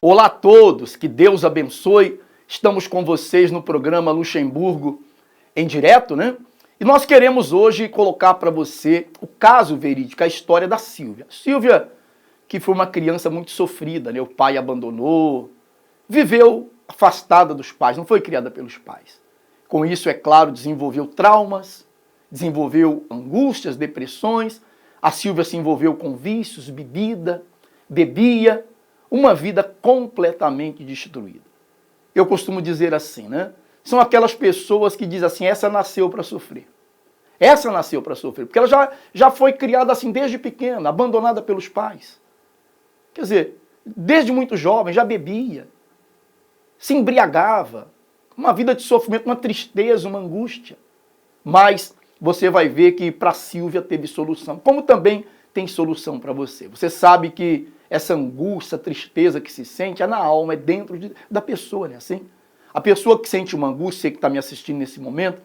Olá a todos, que Deus abençoe. Estamos com vocês no programa Luxemburgo em direto, né? E nós queremos hoje colocar para você o caso verídico, a história da Silvia. Silvia, que foi uma criança muito sofrida, né? O pai abandonou, viveu afastada dos pais, não foi criada pelos pais. Com isso, é claro, desenvolveu traumas, desenvolveu angústias, depressões. A Silvia se envolveu com vícios, bebia, uma vida completamente destruída. Eu costumo dizer assim, né? São aquelas pessoas que dizem assim, essa nasceu para sofrer. Essa nasceu para sofrer, porque ela já foi criada assim desde pequena, abandonada pelos pais. Quer dizer, desde muito jovem já bebia, se embriagava, uma vida de sofrimento, uma tristeza, uma angústia. Mas você vai ver que para Silvia teve solução, como também tem solução para você. Você sabe que essa angústia, tristeza que se sente é na alma, é dentro da pessoa, né? Assim, a pessoa que sente uma angústia, você que está me assistindo nesse momento,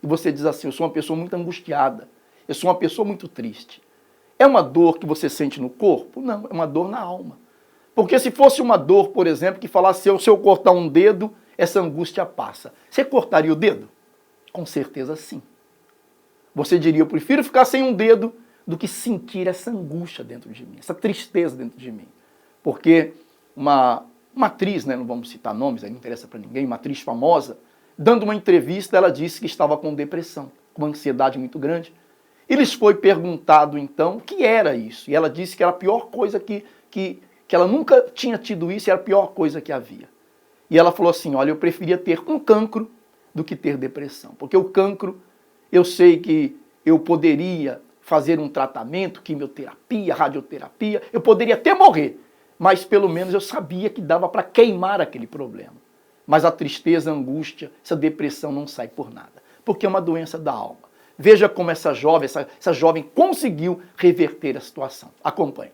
e você diz assim, eu sou uma pessoa muito angustiada, eu sou uma pessoa muito triste. É uma dor que você sente no corpo? Não, é uma dor na alma. Porque se fosse uma dor, por exemplo, que falasse, se eu cortar um dedo, essa angústia passa. Você cortaria o dedo? Com certeza sim. Você diria, eu prefiro ficar sem um dedo do que sentir essa angústia dentro de mim, essa tristeza dentro de mim. Porque uma atriz, né, não vamos citar nomes, aí não interessa para ninguém, uma atriz famosa, dando uma entrevista, ela disse que estava com depressão, com uma ansiedade muito grande. E lhes foi perguntado, então, o que era isso. E ela disse que era a pior coisa que ela nunca tinha tido isso, e era a pior coisa que havia. E ela falou assim, olha, eu preferia ter um cancro do que ter depressão. Porque o cancro, eu sei que eu poderia fazer um tratamento, quimioterapia, radioterapia, eu poderia até morrer, mas pelo menos eu sabia que dava para queimar aquele problema. Mas a tristeza, a angústia, essa depressão não sai por nada, porque é uma doença da alma. Veja como essa jovem conseguiu reverter a situação. Acompanhe.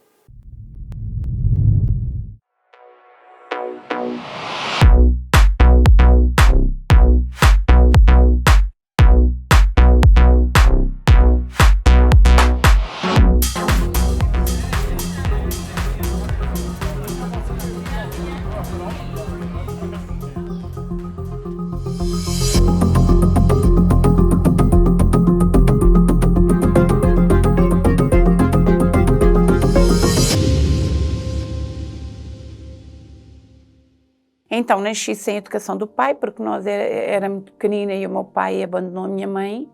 Então, nasci sem educação do pai, porque nós era muito pequenina e o meu pai abandonou a minha mãe.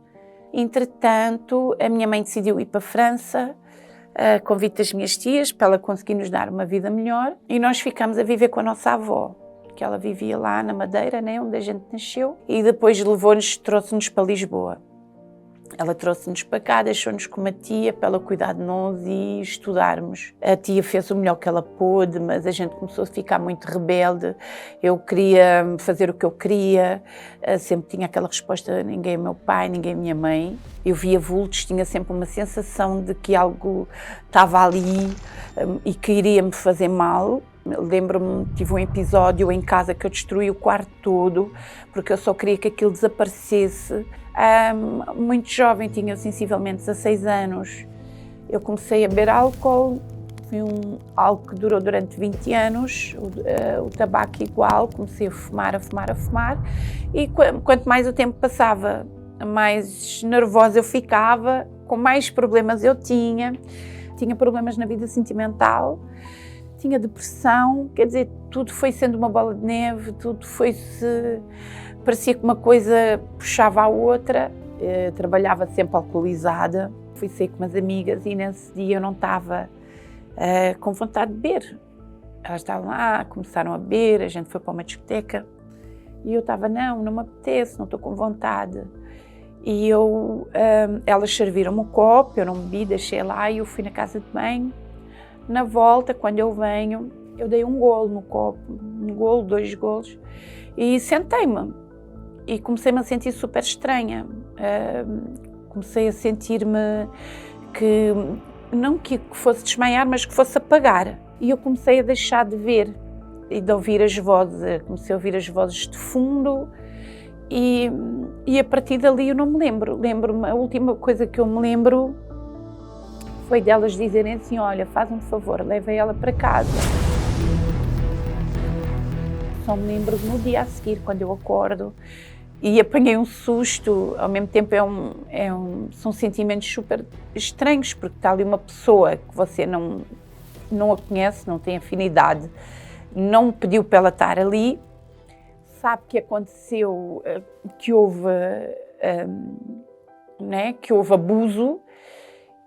Entretanto, a minha mãe decidiu ir para a França, a convite das minhas tias, para ela conseguir nos dar uma vida melhor. E nós ficamos a viver com a nossa avó, que ela vivia lá na Madeira, né, onde a gente nasceu. E depois levou-nos, trouxe-nos para Lisboa. Ela trouxe-nos para cá, deixou-nos com uma tia para ela cuidar de nós e estudarmos. A tia fez o melhor que ela pôde, mas a gente começou a ficar muito rebelde. Eu queria fazer o que eu queria, sempre tinha aquela resposta, ninguém é meu pai, ninguém é minha mãe. Eu via vultos, tinha sempre uma sensação de que algo estava ali e que iria me fazer mal. Lembro-me, tive um episódio em casa que eu destruí o quarto todo, porque eu só queria que aquilo desaparecesse. Muito jovem, tinha sensivelmente 16 anos, eu comecei a beber álcool, foi algo que durou durante 20 anos, o tabaco igual, comecei a fumar, e quanto mais o tempo passava, mais nervosa eu ficava, com mais problemas eu tinha problemas na vida sentimental, tinha depressão, quer dizer, tudo foi sendo uma bola de neve, parecia que uma coisa puxava a outra. Eu trabalhava sempre alcoolizada, fui sair com umas amigas e nesse dia eu não estava com vontade de beber. Elas estavam lá, começaram a beber, a gente foi para uma discoteca e eu estava, não me apetece, não estou com vontade. E elas serviram-me um copo, eu não bebi, deixei lá e eu fui na casa de banho. Na volta, quando eu venho, eu dei um golo no copo, 2 golos, e sentei-me. E comecei-me a sentir super estranha. Comecei a sentir-me que, não que fosse desmaiar, mas que fosse apagar. E eu comecei a deixar de ver e de ouvir as vozes. Comecei a ouvir as vozes de fundo e a partir dali eu não me lembro. Lembro-me, a última coisa que eu me lembro foi delas dizerem assim, olha, faz-me um favor, leva ela para casa. só me lembro no dia a seguir, quando eu acordo, e apanhei um susto. Ao mesmo tempo são sentimentos super estranhos, porque está ali uma pessoa que você não a conhece, não tem afinidade, não me pediu para ela estar ali, sabe que aconteceu, que houve abuso,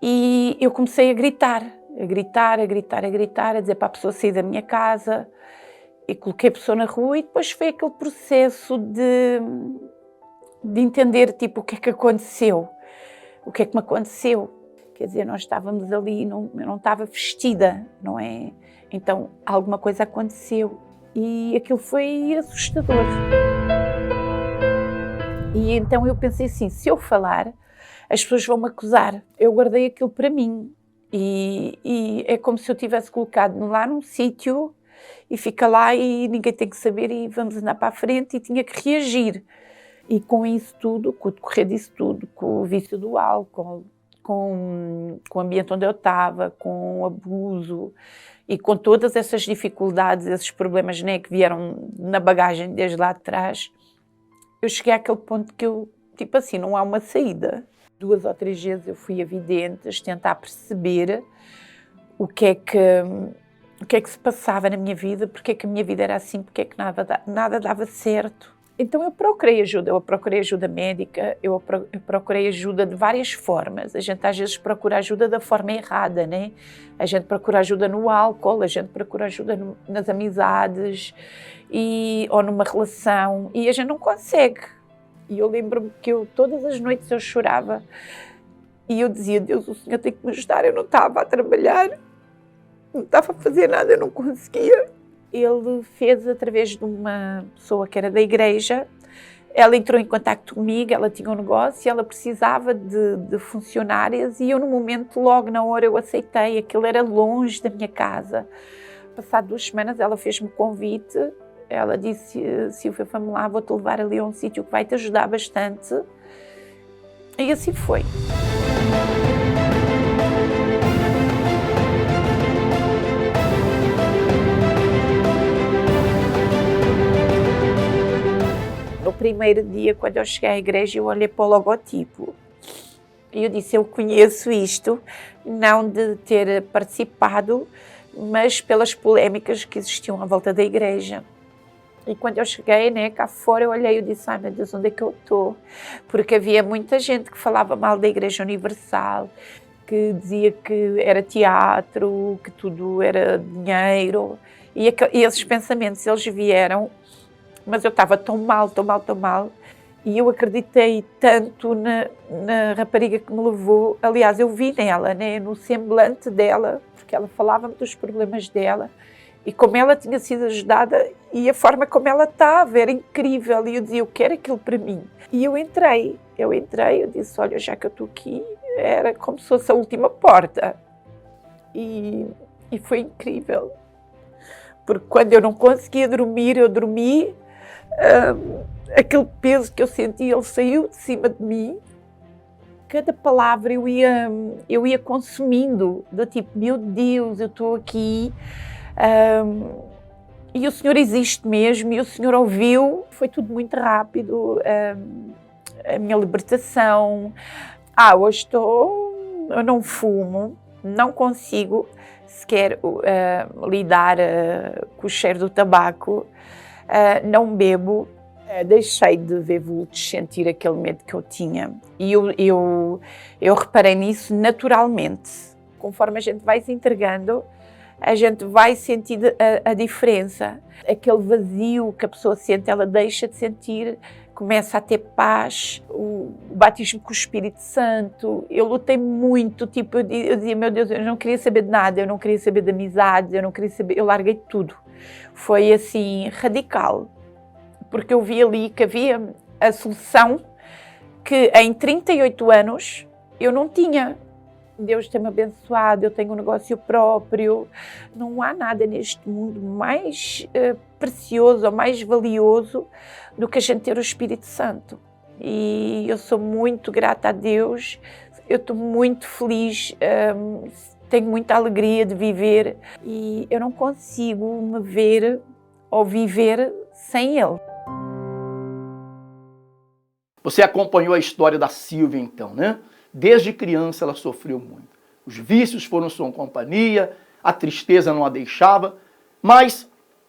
e eu comecei a gritar, a dizer para a pessoa sair da minha casa, e coloquei a pessoa na rua, e depois foi aquele processo de entender, tipo, o que é que aconteceu, o que é que me aconteceu. Quer dizer, nós estávamos ali, eu não estava vestida, não é? Então, alguma coisa aconteceu, e aquilo foi assustador. E então eu pensei assim, se eu falar, as pessoas vão me acusar. Eu guardei aquilo para mim, e é como se eu tivesse colocado lá num sítio, e fica lá e ninguém tem que saber, e vamos andar para a frente, e tinha que reagir. E com isso tudo, com o decorrer disso tudo, com o vício do álcool, com o ambiente onde eu estava, com o abuso e com todas essas dificuldades, esses problemas, né, que vieram na bagagem desde lá de trás, eu cheguei àquele ponto que eu, tipo assim, não há uma saída. 2 ou 3 vezes eu fui a videntes tentar perceber o que é que se passava na minha vida, porque é que a minha vida era assim, porque é que nada dava certo. Então eu procurei ajuda médica, eu procurei ajuda de várias formas. A gente às vezes procura ajuda da forma errada, né? A gente procura ajuda no álcool, a gente procura ajuda nas amizades, ou numa relação, e a gente não consegue. E eu lembro-me que todas as noites eu chorava, e eu dizia, Deus, o Senhor tem que me ajudar, eu não estava a trabalhar, não estava a fazer nada, eu não conseguia. Ele fez através de uma pessoa que era da igreja, ela entrou em contacto comigo, ela tinha um negócio, ela precisava de funcionárias, e eu no momento, logo na hora, eu aceitei. Aquilo era longe da minha casa. Passado 2 semanas ela fez-me convite, ela disse, Silvia, vamos lá, vou-te levar ali a um sítio que vai te ajudar bastante, e assim foi. No primeiro dia, quando eu cheguei à igreja, eu olhei para o logotipo e eu disse, eu conheço isto, não de ter participado, mas pelas polémicas que existiam à volta da igreja. E quando eu cheguei, né, cá fora, eu olhei e disse, ai meu Deus, onde é que eu estou? Porque havia muita gente que falava mal da Igreja Universal, que dizia que era teatro, que tudo era dinheiro, e esses pensamentos, eles vieram. Mas eu estava tão mal, e eu acreditei tanto na rapariga que me levou. Aliás, eu vi nela, né, no semblante dela, porque ela falava-me dos problemas dela, e como ela tinha sido ajudada, e a forma como ela estava, era incrível, e eu dizia, eu quero aquilo para mim. E eu entrei, eu disse, olha, já que eu estou aqui, era como se fosse a última porta. E foi incrível, porque quando eu não conseguia dormir, eu dormi. Aquele peso que eu senti, ele saiu de cima de mim. Cada palavra eu ia consumindo, do tipo, meu Deus, eu estou aqui, e o Senhor existe mesmo, e o Senhor ouviu. Foi tudo muito rápido, a minha libertação. Hoje eu não fumo, não consigo sequer lidar com o cheiro do tabaco. Não bebo, deixei de ver vultos, sentir aquele medo que eu tinha, e eu reparei nisso naturalmente. Conforme a gente vai se entregando, a gente vai sentir a diferença. Aquele vazio que a pessoa sente, ela deixa de sentir, começa a ter paz, o batismo com o Espírito Santo. Eu lutei muito, tipo, eu dizia, meu Deus, eu não queria saber de nada, eu não queria saber de amizades, eu larguei tudo. Foi assim, radical, porque eu vi ali que havia a solução que em 38 anos eu não tinha. Deus tem-me abençoado, eu tenho um negócio próprio. Não há nada neste mundo mais precioso ou mais valioso do que a gente ter o Espírito Santo. E eu sou muito grata a Deus, eu estou muito feliz, tenho muita alegria de viver, e eu não consigo me ver ou viver sem Ele. Você acompanhou a história da Silvia, então, né? Desde criança ela sofreu muito. Os vícios foram sua companhia, a tristeza não a deixava, mas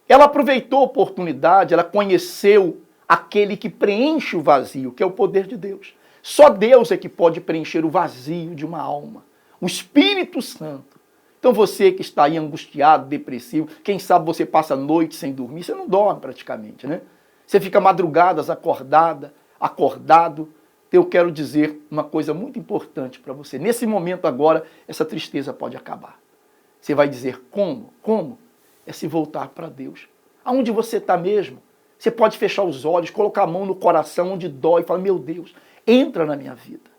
ela aproveitou a oportunidade, ela conheceu aquele que preenche o vazio, que é o poder de Deus. Só Deus é que pode preencher o vazio de uma alma. O Espírito Santo. Então você que está aí angustiado, depressivo, quem sabe você passa a noite sem dormir, você não dorme praticamente, né? Você fica madrugadas acordado. Eu quero dizer uma coisa muito importante para você. Nesse momento agora, essa tristeza pode acabar. Você vai dizer como? Como? É se voltar para Deus. Aonde você está mesmo? Você pode fechar os olhos, colocar a mão no coração onde dói e falar, meu Deus, entra na minha vida.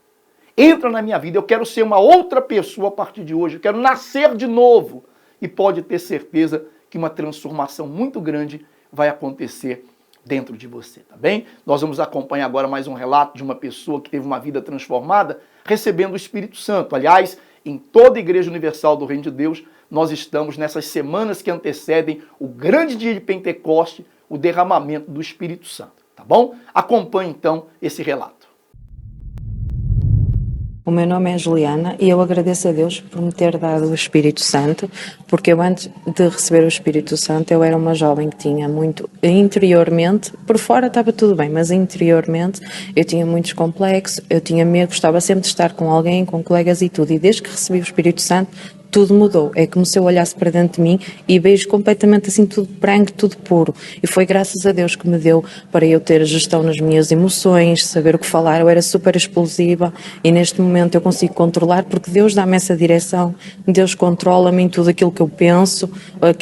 Entra na minha vida. Eu quero ser uma outra pessoa a partir de hoje. Eu quero nascer de novo. E pode ter certeza que uma transformação muito grande vai acontecer dentro de você, tá bem? Nós vamos acompanhar agora mais um relato de uma pessoa que teve uma vida transformada recebendo o Espírito Santo. Aliás, em toda a Igreja Universal do Reino de Deus, nós estamos nessas semanas que antecedem o grande dia de Pentecoste, o derramamento do Espírito Santo, tá bom? Acompanhe então esse relato. O meu nome é Juliana e eu agradeço a Deus por me ter dado o Espírito Santo, porque eu antes de receber o Espírito Santo eu era uma jovem que tinha muito interiormente, por fora estava tudo bem, mas interiormente eu tinha muitos complexos, eu tinha medo, gostava sempre de estar com alguém, com colegas e tudo, e desde que recebi o Espírito Santo tudo mudou, é como se eu olhasse para dentro de mim e vejo completamente assim tudo branco, tudo puro, e foi graças a Deus que me deu para eu ter gestão nas minhas emoções, saber o que falar. Eu era super explosiva e neste momento eu consigo controlar porque Deus dá-me essa direção, Deus controla-me em tudo aquilo que eu penso,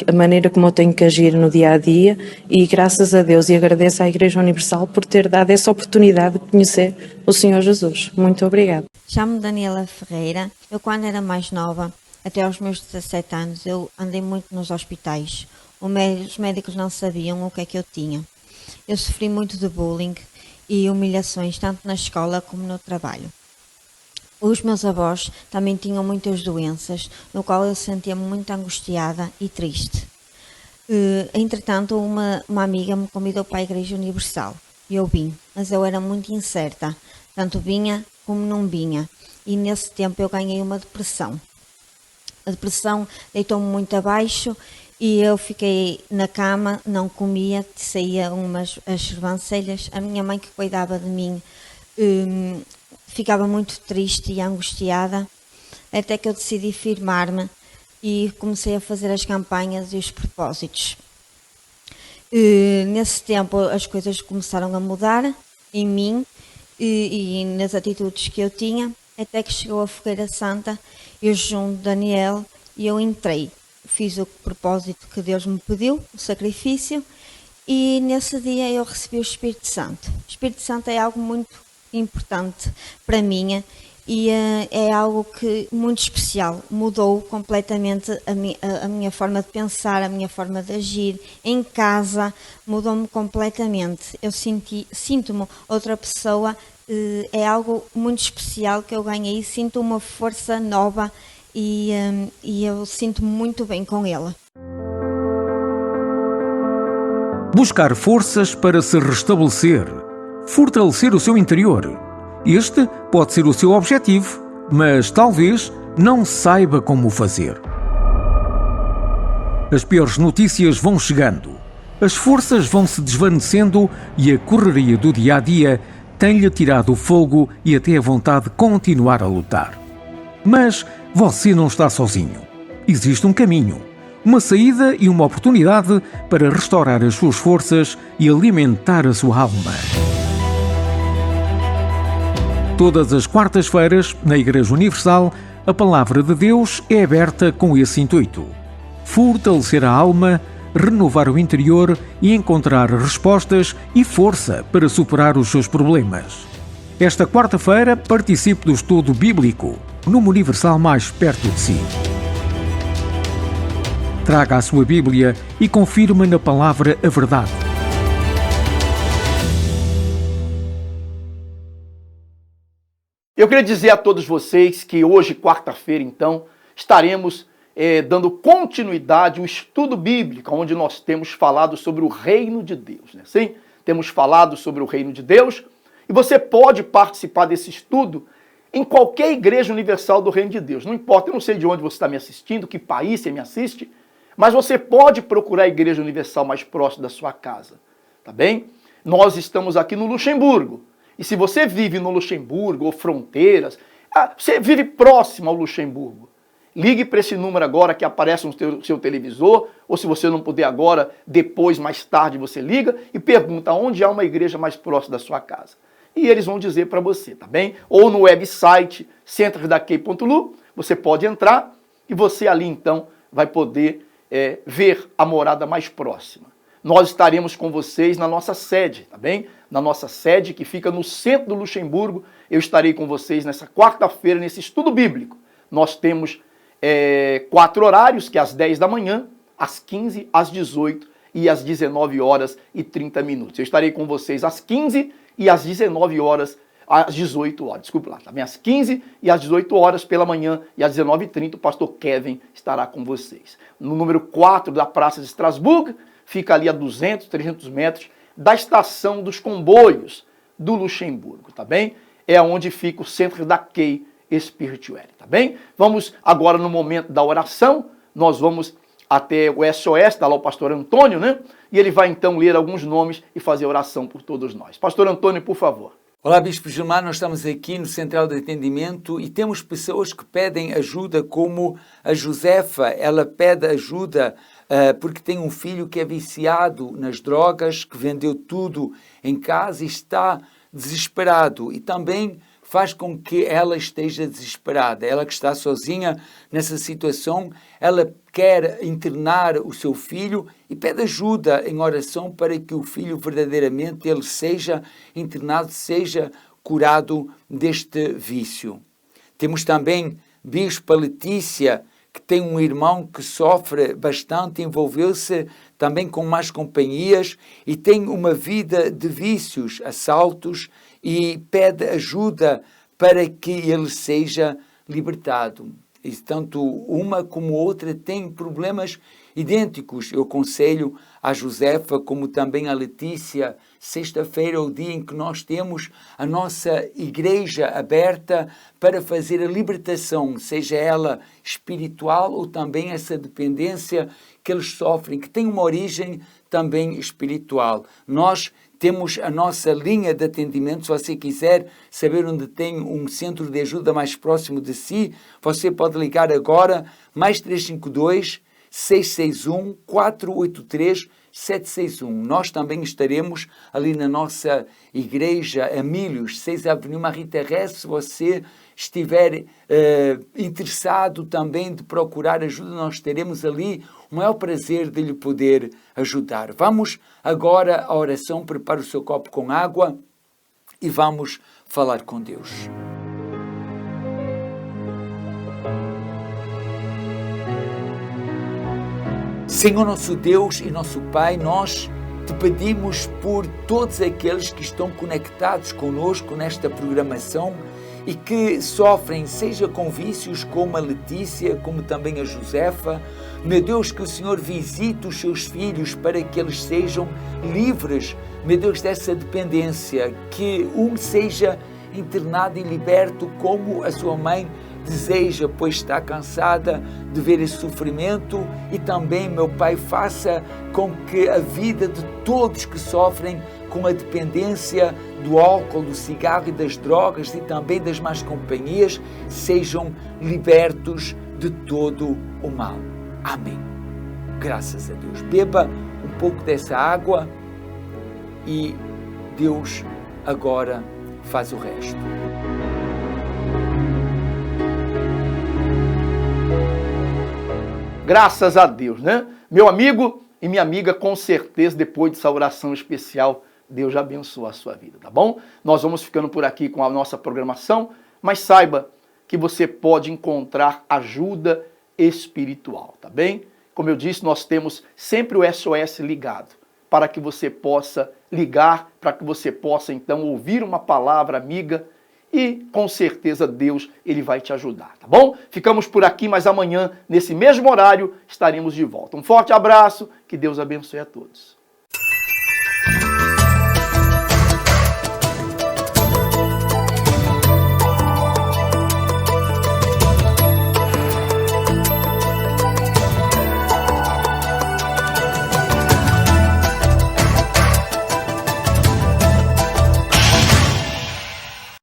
a maneira como eu tenho que agir no dia a dia, e graças a Deus e agradeço à Igreja Universal por ter dado essa oportunidade de conhecer o Senhor Jesus. Muito obrigada. Chamo-me Daniela Ferreira. Eu quando era mais nova, até aos meus 17 anos, eu andei muito nos hospitais. Os médicos não sabiam o que é que eu tinha. Eu sofri muito de bullying e humilhações, tanto na escola como no trabalho. Os meus avós também tinham muitas doenças, no qual eu sentia-me muito angustiada e triste. Entretanto, uma amiga me convidou para a Igreja Universal e eu vim, mas eu era muito incerta, tanto vinha como não vinha, e nesse tempo eu ganhei uma depressão. A depressão deitou-me muito abaixo e eu fiquei na cama, não comia, saía as sobrancelhas. A minha mãe que cuidava de mim ficava muito triste e angustiada, até que eu decidi firmar-me e comecei a fazer as campanhas e os propósitos. Nesse tempo as coisas começaram a mudar em mim e nas atitudes que eu tinha, até que chegou a Fogueira Santa, eu junto Daniel e eu entrei. Fiz o propósito que Deus me pediu, o sacrifício, e nesse dia eu recebi o Espírito Santo. O Espírito Santo é algo muito importante para mim e é algo que muito especial. Mudou completamente a minha forma de pensar, a minha forma de agir. Em casa mudou-me completamente. Eu sinto-me outra pessoa. É algo muito especial que eu ganhei, sinto uma força nova e eu sinto-me muito bem com ela. Buscar forças para se restabelecer, fortalecer o seu interior. Este pode ser o seu objetivo, mas talvez não saiba como o fazer. As piores notícias vão chegando, as forças vão se desvanecendo e a correria do dia-a-dia tem-lhe tirado o fogo e até a vontade de continuar a lutar. Mas você não está sozinho. Existe um caminho, uma saída e uma oportunidade para restaurar as suas forças e alimentar a sua alma. Todas as quartas-feiras, na Igreja Universal, a Palavra de Deus é aberta com esse intuito: fortalecer a alma, renovar o interior e encontrar respostas e força para superar os seus problemas. Esta quarta-feira participe do estudo bíblico, numa Universal mais perto de si. Traga a sua Bíblia e confirme na palavra a verdade. Eu queria dizer a todos vocês que hoje, quarta-feira, então, estaremos dando continuidade ao estudo bíblico, onde nós temos falado sobre o reino de Deus, né? Sim, temos falado sobre o reino de Deus, e você pode participar desse estudo em qualquer igreja universal do reino de Deus. Não importa, eu não sei de onde você está me assistindo, que país você me assiste, mas você pode procurar a igreja universal mais próxima da sua casa, tá bem? Nós estamos aqui no Luxemburgo, e se você vive no Luxemburgo ou fronteiras, você vive próximo ao Luxemburgo, ligue para esse número agora que aparece no seu televisor, ou se você não puder agora, depois, mais tarde, você liga e pergunta onde há uma igreja mais próxima da sua casa. E eles vão dizer para você, tá bem? Ou no website centrodakey.lu, você pode entrar e você ali então vai poder ver a morada mais próxima. Nós estaremos com vocês na nossa sede, tá bem? Na nossa sede que fica no centro do Luxemburgo, eu estarei com vocês nessa quarta-feira, nesse estudo bíblico. Nós temos 4 horários, que é às 10 da manhã, às 15, às 18 e às 19 horas e 30 minutos. Eu estarei com vocês às 15 e às 19 horas, às 18 horas, desculpa lá, tá bem? Às 15 e às 18 horas pela manhã e às 19h30 o pastor Kevin estará com vocês. No número 4 da Praça de Estrasburgo, fica ali a 200, 300 metros da estação dos comboios do Luxemburgo, tá bem? É onde fica o Centro da Key Spirituality, tá bem? Vamos agora no momento da oração, nós vamos até o SOS, está lá o pastor Antônio, né? E ele vai então ler alguns nomes e fazer oração por todos nós. Pastor Antônio, por favor. Olá, Bispo Gilmar, nós estamos aqui no Central de Atendimento e temos pessoas que pedem ajuda, como a Josefa. Ela pede ajuda porque tem um filho que é viciado nas drogas, que vendeu tudo em casa e está desesperado. E também faz com que ela esteja desesperada. Ela que está sozinha nessa situação, ela quer internar o seu filho e pede ajuda em oração para que o filho verdadeiramente ele seja internado, seja curado deste vício. Temos também Bispo Letícia, que tem um irmão que sofre bastante, envolveu-se também com más companhias e tem uma vida de vícios, assaltos, e pede ajuda para que ele seja libertado. E tanto uma como outra têm problemas idênticos. Eu aconselho a Josefa, como também a Letícia, sexta-feira é o dia em que nós temos a nossa igreja aberta para fazer a libertação, seja ela espiritual ou também essa dependência que eles sofrem, que tem uma origem também espiritual. Nós temos a nossa linha de atendimento. Se você quiser saber onde tem um centro de ajuda mais próximo de si, você pode ligar agora, mais 352 661 483 761. Nós também estaremos ali na nossa igreja Amílios, 6 Avenida Marie Thérèse. Se você estiver interessado também de procurar ajuda, nós teremos ali o maior prazer de lhe poder ajudar. Vamos agora à oração. Prepare o seu copo com água e vamos falar com Deus. Senhor nosso Deus e nosso Pai, nós te pedimos por todos aqueles que estão conectados conosco nesta programação e que sofrem, seja com vícios como a Letícia, como também a Josefa. Meu Deus, que o Senhor visite os seus filhos para que eles sejam livres, meu Deus, dessa dependência, que um seja internado e liberto como a sua mãe deseja, pois está cansada de ver esse sofrimento. E também, meu Pai, faça com que a vida de todos que sofrem com a dependência do álcool, do cigarro e das drogas e também das más companhias sejam libertos de todo o mal. Amém. Graças a Deus. Beba um pouco dessa água e Deus agora faz o resto. Graças a Deus, né? Meu amigo e minha amiga, com certeza, depois dessa oração especial, Deus já abençoa a sua vida, tá bom? Nós vamos ficando por aqui com a nossa programação, mas saiba que você pode encontrar ajuda espiritual, tá bem? Como eu disse, nós temos sempre o SOS ligado, para que você possa ligar, para que você possa, então, ouvir uma palavra amiga e com certeza Deus ele vai te ajudar, tá bom? Ficamos por aqui, mas amanhã, nesse mesmo horário, estaremos de volta. Um forte abraço, que Deus abençoe a todos.